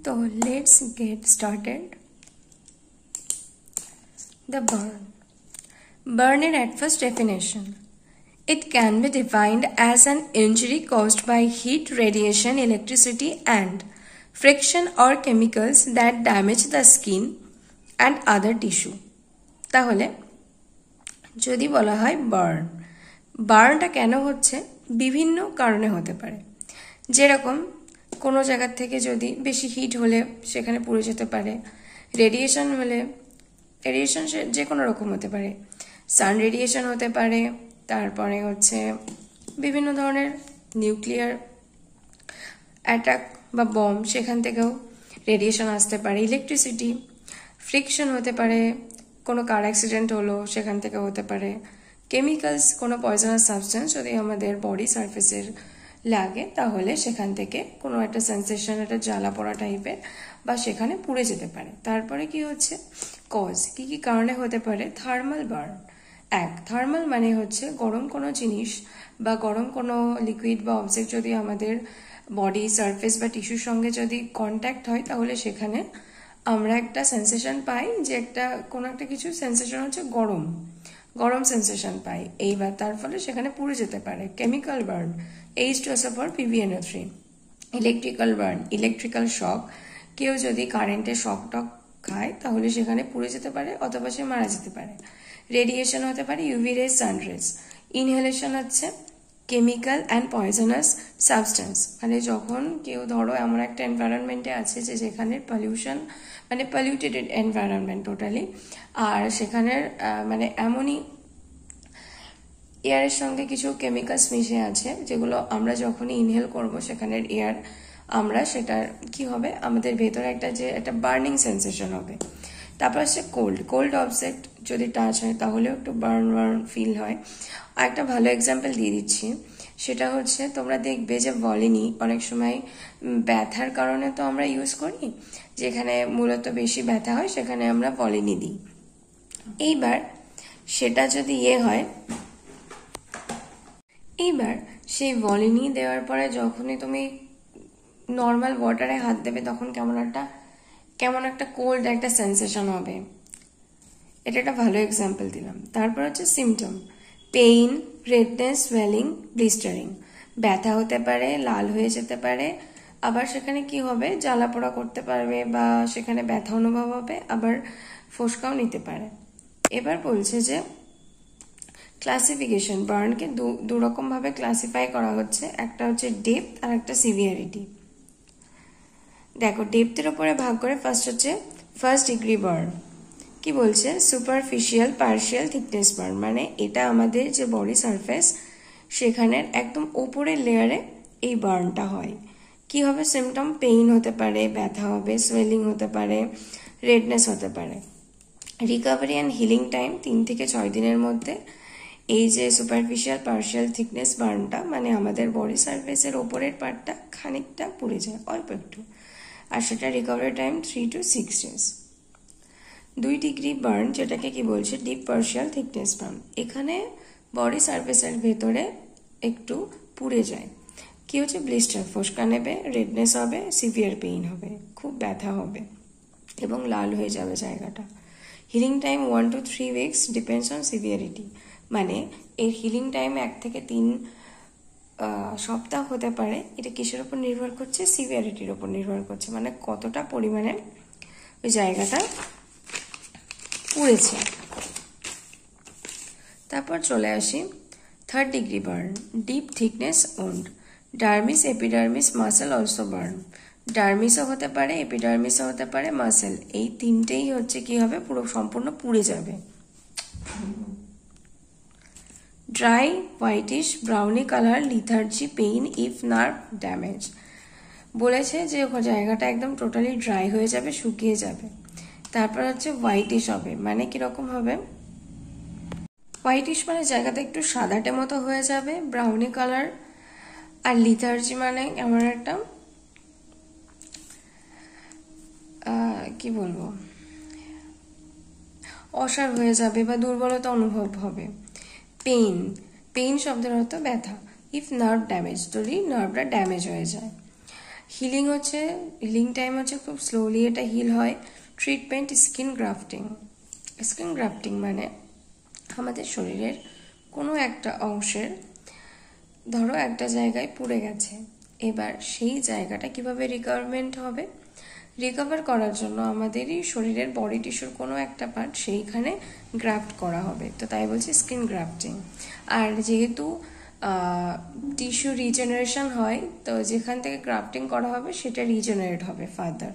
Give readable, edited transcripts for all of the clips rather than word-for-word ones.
So let's get started. The burn. Burn in at first definition. It can be defined as an injury caused by heat, radiation, electricity and friction or chemicals that damage the skin and other tissue. তাহলে যদি বলা হয় burn, বার্নটা কেন হচ্ছে বিভিন্ন কারণে হতে পারে। যেরকম কোনো জায়গা থেকে যদি বেশি হিট হলে সেখানে পুড়ে যেতে পারে, রেডিয়েশন হলে, রেডিয়েশন যে কোনো রকম হতে পারে, সান রেডিয়েশন হতে পারে, তারপরে হচ্ছে বিভিন্ন ধরনের নিউক্লিয়ার অ্যাটাক বা বম, সেখান থেকেও রেডিয়েশন আসতে পারে, ইলেকট্রিসিটি, ফ্রিকশন হতে পারে, কোনো কার অ্যাক্সিডেন্ট হলো সেখান থেকে হতে পারে, কেমিক্যালস, কোনো পয়জনাস সাবস্টেন্স যদি আমাদের বডি সারফেসের লাগে তাহলে সেখান থেকে কোনো একটা সেন্সেশন, একটা জ্বালা পোড়া টাইপের বা সেখানে পুড়ে যেতে পারে। তারপরে কি হচ্ছে কজ, কি কি কারণে হতে পারে। Thermal burn. থার্মাল মানে হচ্ছে গরম কোনো জিনিস বা গরম কোনো লিকুইড বা অবজেক্ট যদি আমাদের বডি সারফেস বা টিস্যুর সঙ্গে যদি কন্ট্যাক্ট হয় তাহলে সেখানে আমরা একটা সেন্সেশন পাই, যে একটা কোনো একটা কিছু সেন্সেশন হচ্ছে গরম গরম সেন্সেশন পাই, এইবার তার ফলে সেখানে পুড়ে যেতে পারে। Chemical burn, H2SO4 PbNO3। Electrical burn, electrical shock, কেউ যদি কারেন্টের শক টক খায় তাহলে সেখানে পুড়ে যেতে পারে অথবা সে মারা যেতে পারে। রেডিয়েশন হতে পারে ইউভি রেজ, সানরেজ। ইনহেলেশন হচ্ছে কেমিক্যাল অ্যান্ড পয়জনাস সাবস্টেন্স, মানে যখন কেউ ধরো এমন একটা এনভায়রনমেন্টে আছে যে যেখানে পলিউশন, মানে পলিউটেড এনভায়রনমেন্ট টোটালি, আর সেখানের মানে এমনই এয়ারের সঙ্গে কিছু কেমিক্যালস মিশে আছে যেগুলো আমরা যখনই ইনহেল করব সেখানের এয়ার, আমরা সেটার কি হবে, আমাদের ভেতরে একটা বার্নিং সেন্সেশন হবে। তারপর হচ্ছে কোল্ড অবজেক্ট যদি টাচ হয় তাহলেও একটু বার্ন ফিল হয়। আর একটা ভালো এক্সাম্পল দিয়ে দিচ্ছি, সেটা হচ্ছে তোমরা দেখবে যে ভলিনি অনেক সময় ব্যথার কারণে তো আমরা ইউজ করি, যেখানে মূলত বেশি ব্যথা হয় সেখানে আমরা ভলিনি দিই। এইবার সেটা যদি হয়, এইবার সেই ভলিনি দেওয়ার পরে যখনই তুমি নর্মাল ওয়াটারে হাত দেবে তখন কেমন একটা কোল্ড একটা সেন্সেশন হবে। এটা একটা ভালো এক্সাম্পল দিলাম। তারপর হচ্ছে symptom, pain, redness, swelling, blistering. ব্যথা হতে পারে, লাল হয়ে যেতে পারে, আবার সেখানে কি হবে, জ্বালা পোড়া করতে পারবে বা সেখানে ব্যথা অনুভব হবে, আবার ফোসকাও নিতে পারে। এবার বলছে যে ক্লাসিফিকেশন, বার্নকে দু রকম ভাবে ক্লাসিফাই করা হচ্ছে, একটা হচ্ছে ডেপথ আর একটা সিভিয়ারিটি। দেখো ডেপথের উপরে ভাগ করে ফার্স্ট ডিগ্রি বার্ন। কি বলছে, সুপারফিশিয়াল পার্শিয়াল থিকনেস বার্ন, মানে এটা আমাদের যে বডি সারফেস সেখানের একদম উপরের লেয়ারে এই বার্নটা হয়। কি হবে, সিমটম, পেইন হতে পারে, ব্যথা হবে, সোয়েলিং হতে পারে, রেডনেস হতে পারে। রিকভারি অ্যান্ড হিলিং টাইম 3 থেকে 6 দিনের মধ্যে। এই যে সুপারফিশিয়াল পার্শিয়াল থিকনেস বার্নটা মানে আমাদের বডি সারফেসের ওপরের পার্টটা খানিকটা পুড়ে যায়, অল্প একটু, আর সেটা recovery time 3 to 6 days। 2 degree burn যেটাকে কি বলছে, ডিপ পার্শিয়াল থিকনেস বার্ন, এখানে বডি সারফেসের ভেতরে একটু পুড়ে যায়। কি হচ্ছে, ব্লিস্টার, ফোসকা নেবে, রেডনেস হবে, সিভিয়ার পেইন হবে, খুব ব্যথা হবে এবং লাল হয়ে যাবে জায়গাটা। Healing time 1 to 3 weeks, depends on severity, মানে এর হিলিং টাইম 1 থেকে 3 সপ্তাহ হতে পারে। এটা কিসের উপর নির্ভর করছে, সিভিয়ারিটির উপর নির্ভর করছে, মানে কতটা পরিমাণে ওই জায়গাটা পুড়েছে। তারপর চলে আসি 3rd degree burn, deep thickness wound, dermis, epidermis, muscle also burn. ডার্মিসও হতে পারে, এপিডার্মিসও হতে পারে, মাসেল, এই তিনটেই হচ্ছে কি হবে, পুরো সম্পূর্ণ পুড়ে যাবে। Dry, whitish, browny colour, lethargy, pain if nerve damage. বলেছে যে জায়গাটা একদম টোটালি ড্রাই হয়ে যাবে, শুকিয়ে যাবে। তারপর হচ্ছে হোয়াইটিশ হবে, মানে কিরকম হবে, হোয়াইটিশ মানে জায়গাটা একটু সাদাটে মতো হয়ে যাবে, ব্রাউনি কালার, আর লিথার্জি মানে এমন একটা কি বলবো, অসাড় হয়ে যাবে বা দুর্বলতা অনুভব হবে। পেইন শব্দের অর্থ ব্যথা। ইফ নার্ভ ড্যামেজ, যদি নার্ভটা ড্যামেজ হয়ে যায়। হিলিং টাইম হচ্ছে খুব স্লোলি এটা হিল হয়। ট্রিটমেন্ট স্কিন গ্রাফটিং মানে আমাদের শরীরের কোনো একটা অংশের, ধরো একটা জায়গায় পুড়ে গেছে, এবার সেই জায়গাটা কিভাবে রিকভার করার জন্য আমাদেরই শরীরের বডি টিস্যুর কোনো একটা পার্ট সেইখানে গ্রাফট করা হবে, তো তাই বলছি স্কিন গ্রাফটিং। আর যেহেতু টিস্যু রিজেনারেশন হয়, তো যেখান থেকে গ্রাফটিং করা হবে সেটা রিজেনারেট হবে ফার্দার।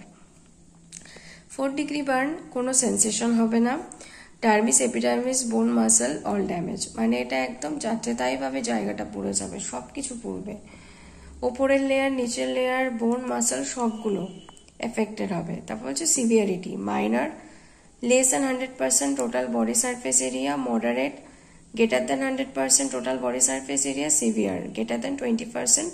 4 ডিগ্রি বার্ন, কোনো সেন্সেশন হবে না। ডার্মিস, এপিডার্মিস, বোন, মাসল অল ড্যামেজ, মানে এটা একদম যাচ্ছে তাই ভাবে জায়গাটা পুড়ে যাবে, সব কিছু পুড়বে, ওপরের লেয়ার, নিচের লেয়ার, বোন, মাসল সবগুলো এফেক্টেড হবে। তারপর হচ্ছে severity, minor, less than 100% total body surface area, moderate, greater than 100% total body surface area, severe, greater than 20%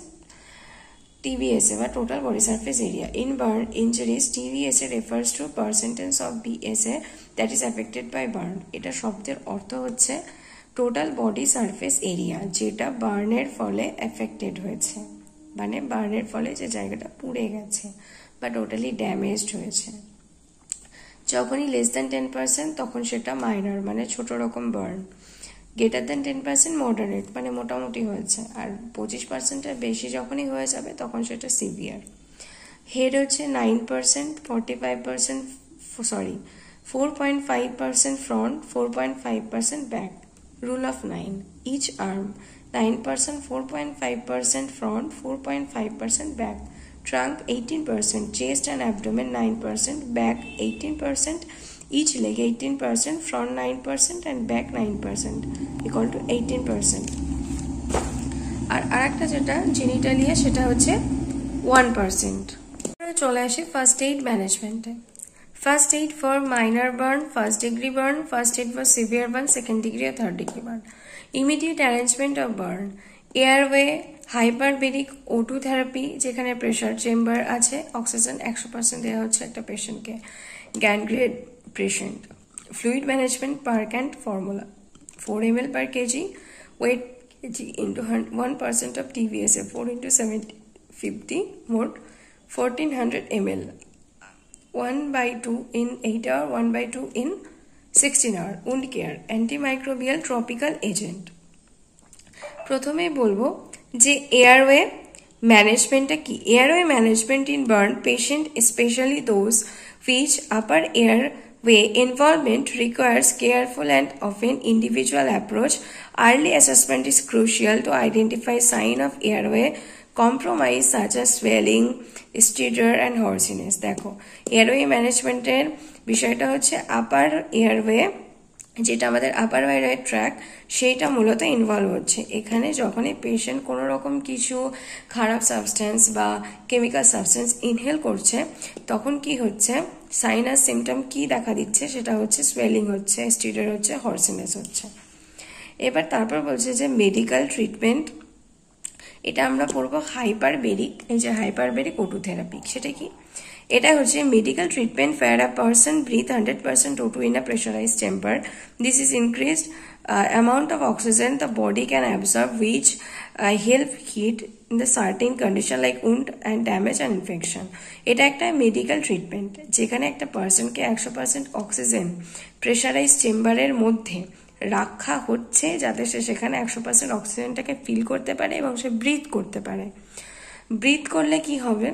TBSA বা total body surface area. In burn injuries, TBSA refers to percentage of BSA that is affected by burn. এটা শব্দের অর্থ হচ্ছে total body surface area যেটা বার্নের ফলে affected হয়েছে, মানে বার্নের ফলে যে জায়গাটা পুড়ে গেছে বা টোটালি ড্যামেজড হয়েছে। যখনই লেস দ্যান 10% তখন সেটা মাইনর মানে ছোট রকম বার্ন, গ্রেটার দেন 10% মডারেট মানে মোটামুটি হয়েছে, আর 25%-এর বেশি যখনই হয়ে যাবে তখন সেটা সিভিয়ার। হেড হচ্ছে 9%, 4.5% front, 4.5% back. Rule of 9, each arm 9%, 4.5% front, 4.5% back. Trunk 18%, chest and abdomen 9%, back 18%, each leg 18%, front 9% and back 9% equal to 18%. আর আরেকটা যেটা জেনিটালিয়া সেটা হচ্ছে 1%. চলে আসি ফার্স্ট এইড ম্যানেজমেন্টে। First aid for minor burn, first degree burn, first aid for severe burn, second degree or third degree burn. Immediate arrangement of burn, airway, hyperbaric O2 therapy যেখানে pressure chamber আছে, oxygen 100% দেওয়া হচ্ছে একটা পেশেন্টকে, gangrene patient, fluid management Parkland formula 4 ml per kg, weight kg into 1% of TBSA, 4 into 750 mode, 1400 ml, 1/2 in 8 hour, 1/2 in 16 hour. Wound care, antimicrobial tropical agent. প্রথমেই বলবো যে airway ম্যানেজমেন্টটা কি। Airway management in burn patient, especially those which upper airway involvement requires careful and often individual approach. Early assessment is crucial to identify sign of airway compromise such as swelling, stridor and hoarseness. দেখো airway ম্যানেজমেন্টের বিষয়টা হচ্ছে আপার airway, যেটা আমাদের আপার airway track, সেইটা মূলত involve হচ্ছে এখানে। যখনই পেশেন্ট কোনো রকম কিছু খারাপ সাবস্টেন্স বা কেমিক্যাল সাবস্টেন্স ইনহেল করছে তখন কি হচ্ছে, সাইনাস সিমটম কি দেখা দিচ্ছে, সেটা হচ্ছে স্ওয়েলিং হচ্ছে, স্টিডার হচ্ছে, হর্সিনেস হচ্ছে। এবার তারপর বলছে যে মেডিকেল ট্রিটমেন্ট, এটা আমরা পড়বো হাইপারবেরিক, এই যে হাইপারবেরিক O2 থেরাপি, সেটা কি, এটা হচ্ছে medical treatment where a person breathe 100% O2 in a pressurized chamber. This is increased amount of oxygen the body can absorb, which help heat in the certain condition like wound and damage and infection. এটা একটা medical treatment যেখানে একটা পার্সনকে 100% oxygen pressurise চেম্বারের মধ্যে রাখা হচ্ছে যাতে সে সেখানে 100% অক্সিজেনটাকে ফিল করতে পারে এবং সে ব্রিথ করতে পারে। ব্রিথ করলে কি হবে,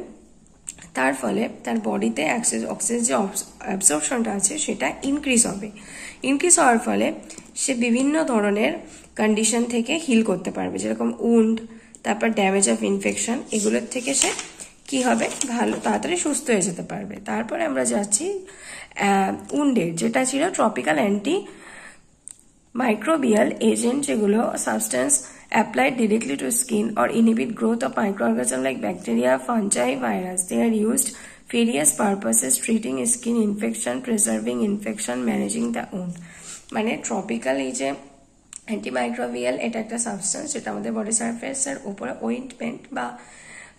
তার ফলে তার বডিতে অক্সিজেন যে অ্যাবজর্পশনটা আছে সেটা ইনক্রিজ হবে। ইনক্রিজ হওয়ার ফলে সে বিভিন্ন ধরনের কন্ডিশন থেকে হিল করতে পারবে, যেরকম উন্ড, তারপর ড্যামেজ অফ ইনফেকশন, এগুলোর থেকে সে কি হবে, ভালো তাড়াতাড়ি সুস্থ হয়ে যেতে পারবে। তারপরে আমরা যাচ্ছি উন্ডের, যেটা ছিল ট্রপিক্যাল অ্যান্টি microbial agent, যেগুলো substance applied directly to skin or inhibit growth of microorganisms like bacteria, fungi, virus. They are used various purposes, treating skin infection, preserving infection, managing the wound. মানে tropical এই যে antimicrobial, এটা একটা substance যেটা আমাদের body সারফেসের উপরে ointment বা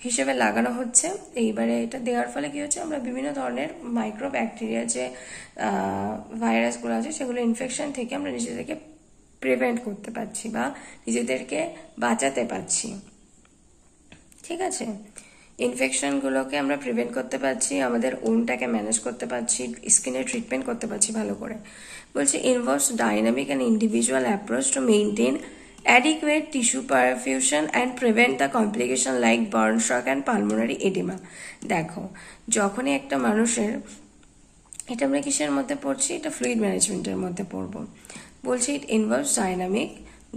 হিসেবে লাগানো হচ্ছে। এইবারে এটা দেওয়ার ফলে কি হচ্ছে, আমরা বিভিন্ন ধরনের মাইক্রো ব্যাকটেরিয়া যে ভাইরাসগুলো আছে সেগুলো ইনফেকশন থেকে আমরা নিজেদেরকে প্রিভেন্ট করতে পারছি বা নিজেদেরকে বাঁচাতে পারছি, ঠিক আছে। ইনফেকশনগুলোকে আমরা প্রিভেন্ট করতে পারছি, আমাদের উন্ডটাকে ম্যানেজ করতে পারছি, স্কিনের ট্রিটমেন্ট করতে পারছি ভালো করে। বলছে involves dynamic and individual approach to maintain adequate tissue perfusion and prevent the complication like burn shock and pulmonary edema। দেখো যখনই একটা মানুষের, এটা আমরা কিসের মধ্যে পড়ছি, এটা ফ্লুইড ম্যানেজমেন্টের মধ্যে পড়বো। বলছি ইট ইনভলভস ডাইনামিক,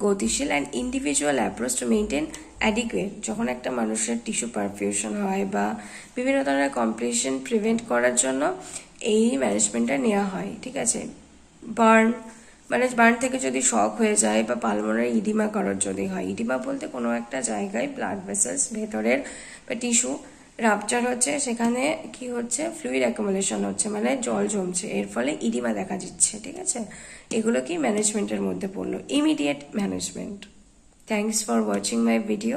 গতিশীল and individual approach to maintain adequate, যখন একটা মানুষের টিস্যু পারফিউশন হয় বা বিভিন্ন ধরনের কমপ্লিকেশন প্রিভেন্ট করার জন্য এই ম্যানেজমেন্টটা নেওয়া হয়, ঠিক আছে। বার্ন থেকে যদি শক হয়ে যায় বা পালমোনারি ইডিমা করার যদি হয়, ইডিমা বলতে কোনো একটা জায়গায় ব্লাড ভেসেলস ভেতরের বা টিস্যু রাপচার হচ্ছে, সেখানে কি হচ্ছে, ফ্লুইড অ্যাকুমুলেশন হচ্ছে, মানে জল জমছে, এর ফলে ইডিমা দেখা দিচ্ছে, ঠিক আছে। এগুলো কি ম্যানেজমেন্টের মধ্যে পড়লো, immediate management. Thanks for watching my video.